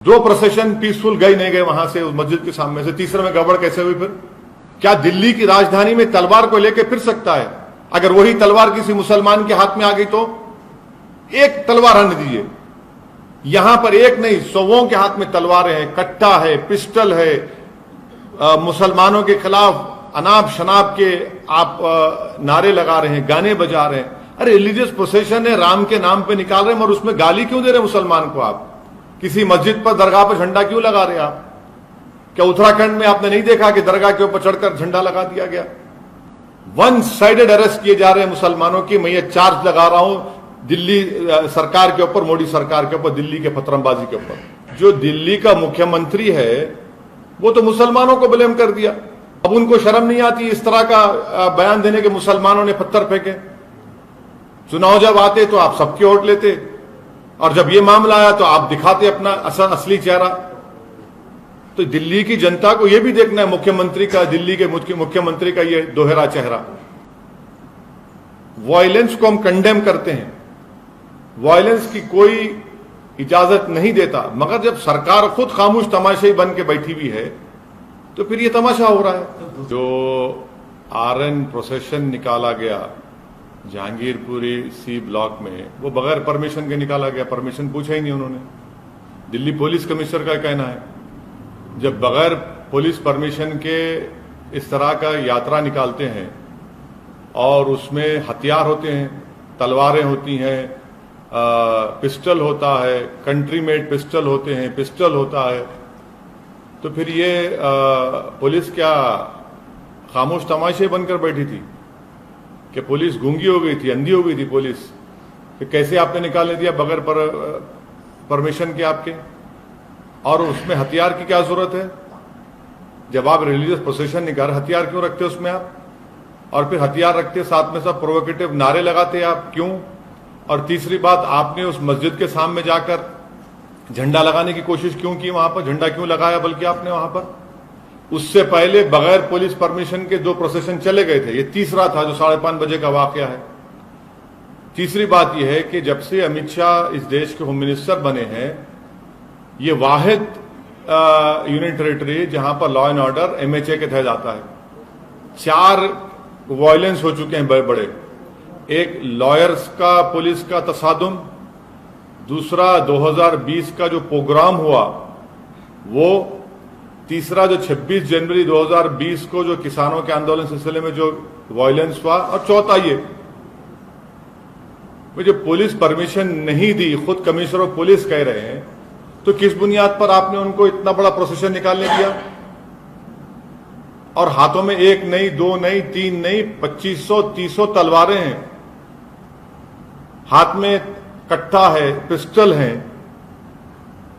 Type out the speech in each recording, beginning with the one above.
दो procession peaceful गई नहीं गए वहां से उस मस्जिद के सामने से, तीसरे में गड़बड़ कैसे हुई? फिर क्या दिल्ली की राजधानी में तलवार को लेकर फिर सकता है? अगर वही तलवार किसी मुसलमान के हाथ में आ गई तो एक तलवार हन दीजिए। यहां पर एक नहीं, सौओं के हाथ में तलवारें हैं, कट्टा है, पिस्टल है, मुसलमानों के खिलाफ अनाप शनाप के आप नारे लगा रहे हैं, गाने बजा रहे हैं। अरे रिलीजियस प्रोसेशन है, राम के नाम पे निकाल रहे हैं, और उसमें गाली क्यों दे रहे मुसलमान को? आप किसी मस्जिद पर दरगाह पर झंडा क्यों लगा रहे हैं आप? क्या उत्तराखंड में आपने नहीं देखा कि दरगाह के ऊपर चढ़कर झंडा लगा दिया गया? वन साइडेड अरेस्ट किए जा रहे हैं मुसलमानों की। मैं ये चार्ज लगा रहा हूं दिल्ली सरकार के ऊपर, मोदी सरकार के ऊपर, दिल्ली के पथरमबाजी के ऊपर। जो दिल्ली का मुख्यमंत्री है वो तो मुसलमानों को ब्लेम कर दिया। अब उनको शर्म नहीं आती इस तरह का बयान देने के मुसलमानों ने पत्थर फेंके? चुनाव जब आते तो आप सबके वोट लेते, और जब ये मामला आया तो आप दिखाते अपना असली चेहरा। तो दिल्ली की जनता को यह भी देखना है मुख्यमंत्री का, दिल्ली के मुख्यमंत्री का ये दोहरा चेहरा। वायलेंस को हम कंडेम करते हैं, वायलेंस की कोई इजाजत नहीं देता, मगर जब सरकार खुद खामोश तमाशाई बन के बैठी हुई है तो फिर ये तमाशा हो रहा है। जो आरएन प्रोसेशन निकाला गया जहांगीरपुरी सी ब्लॉक में, वो बगैर परमिशन के निकाला गया, परमिशन पूछा ही नहीं उन्होंने। दिल्ली पुलिस कमिश्नर का कहना है जब बगैर पुलिस परमिशन के इस तरह का यात्रा निकालते हैं और उसमें हथियार होते हैं, तलवारें होती हैं, पिस्टल होता है, कंट्री मेड पिस्टल होते हैं, पिस्टल होता है, तो फिर ये पुलिस क्या खामोश तमाशे बनकर बैठी थी कि पुलिस गूंगी हो गई थी, अंधी हो गई थी पुलिस? फिर कैसे आपने निकालने दिया बगैर परमिशन के आपके? और उसमें हथियार की क्या जरूरत है? जब आप रिलीजियस प्रोसेशन निकाल, हथियार क्यों रखते उसमें आप? और फिर हथियार रखते साथ में सब प्रोवोकेटिव नारे लगाते आप, क्यों? और तीसरी बात, आपने उस मस्जिद के सामने जाकर झंडा लगाने की कोशिश क्यों की? वहां पर झंडा क्यों लगाया बल्कि आपने वहां पर? उससे पहले बगैर पुलिस परमिशन के दो प्रोसेशन चले गए थे, ये तीसरा था जो 5:30 बजे का वाकया है। तीसरी बात यह है कि जब से अमित शाह इस देश के होम मिनिस्टर बने हैं, ये वाहिद यूनियन टेरिटरी जहां पर लॉ एंड ऑर्डर एमएचए के तहत आता है। 4 वायलेंस हो चुके हैं बड़े बड़े। एक लॉयर्स का पुलिस का तसादुम, दूसरा 2020 का जो प्रोग्राम हुआ वो, तीसरा जो 26 जनवरी 2020 को जो किसानों के आंदोलन सिलसिले में जो वायलेंस हुआ, और चौथा ये जो पुलिस परमिशन नहीं दी, खुद कमिश्नर ऑफ पुलिस कह रहे हैं, तो किस बुनियाद पर आपने उनको इतना बड़ा प्रोसेशन निकालने दिया? और हाथों में एक नहीं, दो नहीं, तीन नहीं, 2500-3000 तलवारें हैं, हाथ में कट्टा है, पिस्टल है।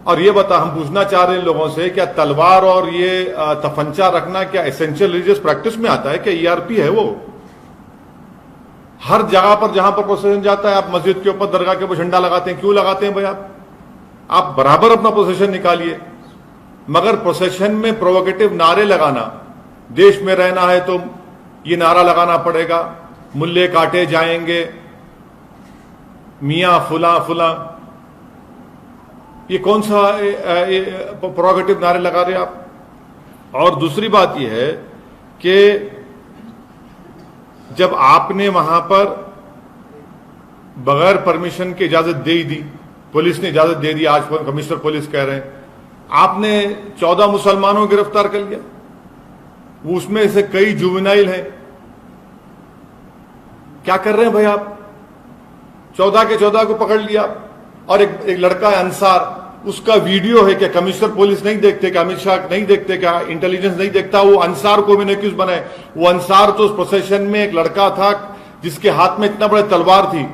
और ये हम पूछना चाह रहे हैं लोगों से, क्या तलवार और ये तफंचा रखना क्या एसेंशियल रिलीजियस प्रैक्टिस में आता है? क्या ईआरपी है वो? हर जगह पर जहां पर प्रोसेशन जाता है, आप मस्जिद के ऊपर, दरगाह के ऊपर झंडा लगाते हैं, क्यों लगाते हैं भाई? आप बराबर अपना प्रोसेशन निकालिए, मगर प्रोसेशन में प्रोवोकेटिव नारे लगाना, देश में रहना है तो ये नारा लगाना पड़ेगा, मुल्ले काटे जाएंगे, मियां फुला फुला, ये कौन सा प्रोवोकेटिव नारे लगा रहे आप? और दूसरी बात यह है कि जब आपने वहां पर बगैर परमिशन की इजाजत दे दी, पुलिस ने इजाजत दे दी, आज कमिश्नर पुलिस कह रहे हैं, आपने 14 मुसलमानों को गिरफ्तार कर लिया, वो उसमें से कई जुवेनाइल हैं। क्या कर रहे हैं भाई आप? 14 के 14 को पकड़ लिया। और एक लड़का है अंसार, उसका वीडियो है। क्या कमिश्नर पुलिस नहीं देखते? क्या अमित शाह नहीं देखते? क्या इंटेलिजेंस नहीं देखता? वो अंसार को भी नहीं क्यों बनाए? वो अंसार तो उस प्रोसेशन में एक लड़का था जिसके हाथ में इतना बड़ा तलवार थी,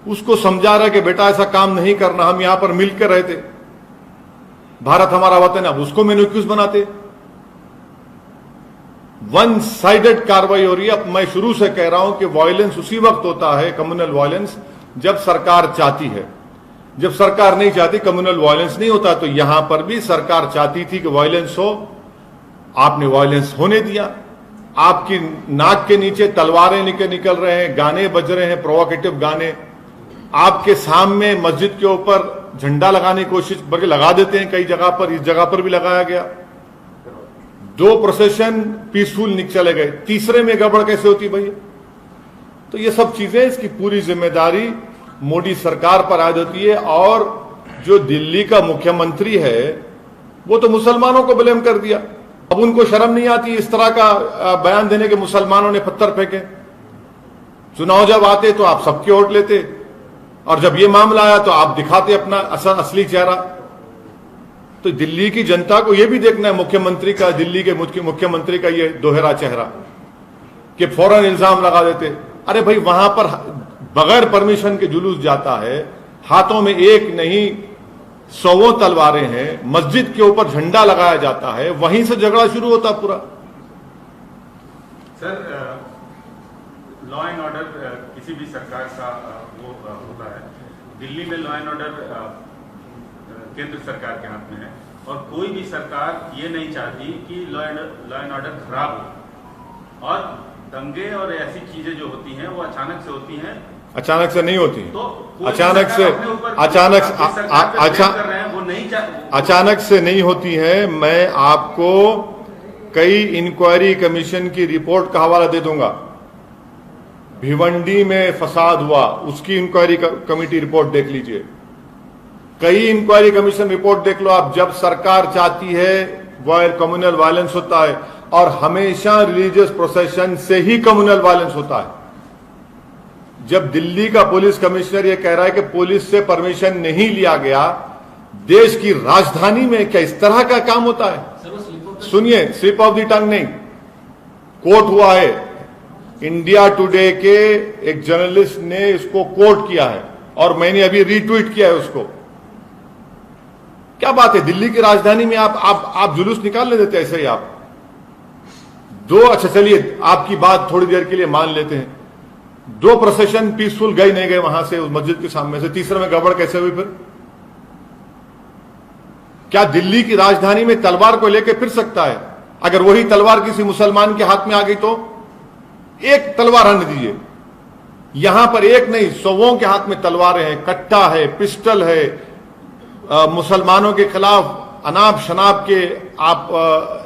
उसको समझा रहा है कि बेटा ऐसा काम नहीं करना, हम यहां पर मिलकर रहते, भारत हमारा वतन है, उसको मैंने क्यों बनाते? वन साइडेड कार्रवाई हो रही है। अब मैं शुरू से कह रहा हूं कि वायलेंस उसी वक्त होता है, कम्युनल वायलेंस, जब सरकार चाहती है। जब सरकार नहीं चाहती, कम्युनल वायलेंस नहीं होता। तो यहां पर भी सरकार चाहती थी कि वायलेंस हो, आपने वायलेंस होने दिया। आपकी नाक के नीचे तलवारें निकल रहे हैं, गाने बज रहे हैं, प्रोवोकेटिव गाने, आपके सामने मस्जिद के ऊपर झंडा लगाने की कोशिश, बल्कि लगा देते हैं कई जगह पर, इस जगह पर भी लगाया गया। 2 प्रोसेशन पीसफुल चले गए, तीसरे में गड़बड़ कैसे होती भैया? तो ये सब चीजें, इसकी पूरी जिम्मेदारी मोदी सरकार पर आयद होती है। और जो दिल्ली का मुख्यमंत्री है वो तो मुसलमानों को ब्लेम कर दिया। अब उनको शर्म नहीं आती इस तरह का बयान देने के मुसलमानों ने पत्थर फेंके। चुनाव जब आते तो आप सबके वोट लेते, और जब ये मामला आया तो आप दिखाते अपना असली चेहरा। तो दिल्ली की जनता को यह भी देखना है मुख्यमंत्री का, दिल्ली के मुख्यमंत्री का ये दोहरा चेहरा, कि फौरन इल्जाम लगा देते। अरे भाई, वहां पर बगैर परमिशन के जुलूस जाता है, हाथों में एक नहीं 100 तलवारें हैं, मस्जिद के ऊपर झंडा लगाया जाता है, वहीं से झगड़ा शुरू होता पूरा। सर, लॉ एंड ऑर्डर किसी भी सरकार का वो होता है। दिल्ली में लॉ एंड ऑर्डर केंद्र सरकार के हाथ में है, और कोई भी सरकार ये नहीं चाहती कि लॉ एंड ऑर्डर खराब हो। और दंगे और ऐसी चीजें जो होती हैं वो अचानक से होती हैं, अचानक से नहीं होती। तो अचानक से नहीं होती है। मैं आपको कई इंक्वायरी कमीशन की रिपोर्ट का हवाला दे दूंगा। भिवंडी में फसाद हुआ, उसकी इंक्वायरी कमेटी रिपोर्ट देख लीजिए। कई इंक्वायरी कमीशन रिपोर्ट देख लो आप। जब सरकार चाहती है कम्युनल वायलेंस होता है, और हमेशा रिलीजियस प्रोसेशन से ही कम्युनल वायलेंस होता है। जब दिल्ली का पुलिस कमिश्नर यह कह रहा है कि पुलिस से परमिशन नहीं लिया गया, देश की राजधानी में क्या इस तरह का काम होता है? सुनिए, स्लिप ऑफ द टंग नहीं, कोट हुआ है। इंडिया टुडे के एक जर्नलिस्ट ने इसको कोट किया है, और मैंने अभी रीट्वीट किया है उसको। क्या बात है, दिल्ली की राजधानी में आप जुलूस निकालने देते ऐसे ही आप? अच्छा चलिए, आपकी बात थोड़ी देर के लिए मान लेते हैं। 2 प्रोसेशन पीसफुल गए नहीं गए वहां से, उस मस्जिद के सामने से, तीसरे में गड़बड़ कैसे हुई फिर? क्या दिल्ली की राजधानी में तलवार को लेकर फिर सकता है? अगर वही तलवार किसी मुसलमान के हाथ में आ गई तो एक तलवार हन दीजिए। यहां पर एक नहीं 100 के हाथ में तलवारें हैं, कट्टा है, पिस्टल है, मुसलमानों के खिलाफ अनाप शनाप के आप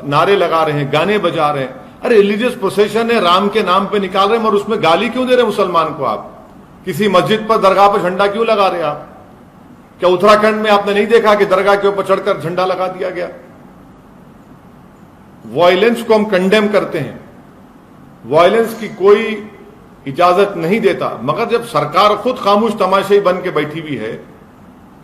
नारे लगा रहे हैं, गाने बजा रहे हैं। अरे रिलीजियस प्रोसेशन है, राम के नाम पे निकाल रहे हैं, और उसमें गाली क्यों दे रहे हैं मुसलमान को? आप किसी मस्जिद पर, दरगाह पर झंडा क्यों लगा रहे हैं आप? क्या उत्तराखंड में आपने नहीं देखा कि दरगाह के ऊपर चढ़कर झंडा लगा दिया गया? वायलेंस को हम कंडेम करते हैं, वायलेंस की कोई इजाजत नहीं देता, मगर जब सरकार खुद खामोश तमाशाई बन के बैठी हुई है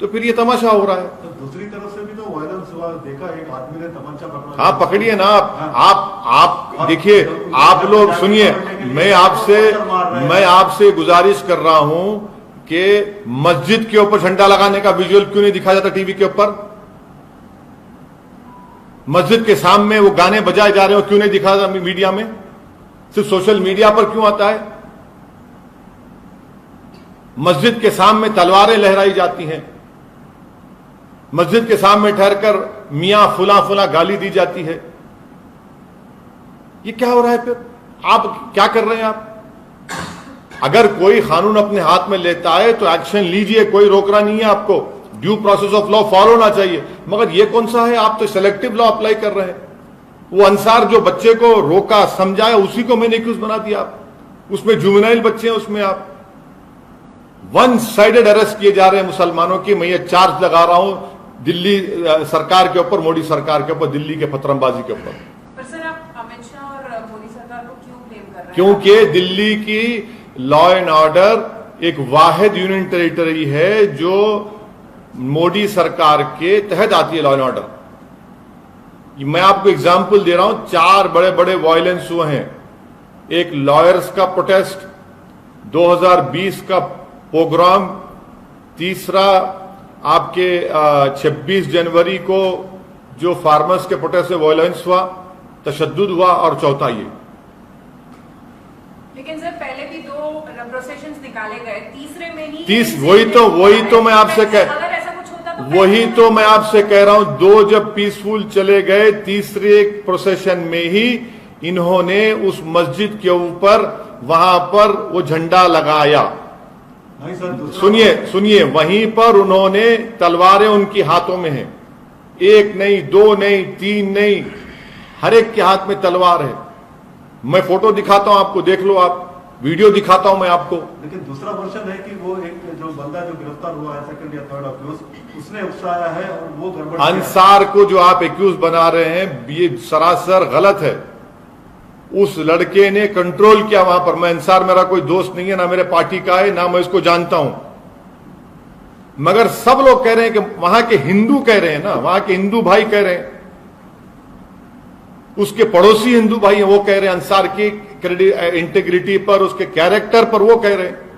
तो फिर ये तमाशा हो रहा है। तो दूसरी तरफ से भी तो वायलेंस हुआ, देखा एक आदमी ने तमंचा पकड़ा। हाँ, पकड़िए ना आप देखिए, आप लोग सुनिए, मैं आपसे गुजारिश कर रहा हूं कि मस्जिद के ऊपर झंडा लगाने का विजुअल क्यों नहीं दिखाया जाता टीवी के ऊपर? मस्जिद के सामने वो गाने बजाए जा रहे हो, क्यों नहीं दिखाया जाता मीडिया में? सिर्फ सोशल मीडिया पर क्यों आता है? मस्जिद के सामने तलवारें लहराई जाती हैं, मस्जिद के सामने ठहरकर मियां फुला फुला गाली दी जाती है। ये क्या हो रहा है? फिर आप क्या कर रहे हैं? आप अगर कोई कानून अपने हाथ में लेता है तो एक्शन लीजिए, कोई रोक रहा नहीं है आपको। Due process of law follow होना चाहिए, मगर ये कौन सा है? आप तो सिलेक्टिव लॉ अप्लाई कर रहे हैं। वो अंसार जो बच्चे को रोका समझाया, उसी को मैंने एक्यूज बना दिया आप। उसमें जुवेनाइल बच्चे हैं, उसमें आप वन साइडेड अरेस्ट किए जा रहे हैं मुसलमानों की। मैं ये चार्ज लगा रहा हूं दिल्ली सरकार के ऊपर, मोदी सरकार के ऊपर, दिल्ली के फतरमबाजी के ऊपर। पर सर, आप अमित शाह और मोदी सरकार को क्यों ब्लेम कर रहे हैं? क्योंकि दिल्ली की लॉ एंड ऑर्डर एक वाहिद यूनियन टेरिटरी है जो मोदी सरकार के तहत आती है। लॉ एंड ऑर्डर, मैं आपको एग्जाम्पल दे रहा हूं, 4 बड़े बड़े वायलेंस हुए हैं। एक लॉयर्स का प्रोटेस्ट, 2020 का प्रोग्राम, तीसरा आपके 26 जनवरी को जो फार्मर्स के प्रोटेस्ट से वायलेंस हुआ, तशद्दुद हुआ, और चौथा ये। लेकिन सर, पहले भी 2 प्रोसेशंस निकाले गए, तीसरे में ही वही तो मैं आपसे अगर ऐसा कुछ होता तो वही तो मैं आपसे कह रहा हूं। 2 जब पीसफुल चले गए, तीसरे प्रोसेशन में ही इन्होंने उस मस्जिद के ऊपर वहां पर वो झंडा लगाया। नहीं सर, दूसरा- सुनिए सुनिए, वहीं पर उन्होंने तलवारें उनकी हाथों में हैं, एक नहीं, दो नहीं, तीन नहीं, हर एक के हाथ में तलवार है। मैं फोटो दिखाता हूं आपको, देख लो आप, वीडियो दिखाता हूं मैं आपको। लेकिन दूसरा वर्षन है कि वो एक जो बंदा जो गिरफ्तार हुआ है सेकंड या थर्ड अक्यूज, उसने उकसाया है और वो गड़बड़ किया है। अंसार को जो आप एक्यूज बना रहे हैं, ये सरासर गलत है। उस लड़के ने कंट्रोल किया वहां पर। मैं अंसार मेरा कोई दोस्त नहीं है, ना मेरे पार्टी का है, ना मैं इसको जानता हूं, मगर सब लोग कह रहे हैं कि वहां के हिंदू कह रहे हैं ना, वहां के हिंदू भाई कह रहे हैं, उसके पड़ोसी हिंदू भाई हैं, वो कह रहे हैं अंसार की इंटीग्रिटी पर, उसके कैरेक्टर पर वो कह रहे हैं।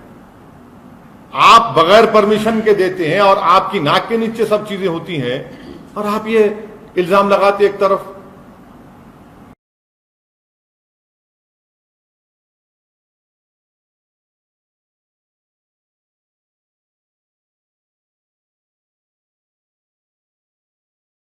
आप बगैर परमिशन के देते हैं और आपकी नाक के नीचे सब चीजें होती हैं और आप ये इल्जाम लगाते एक तरफ।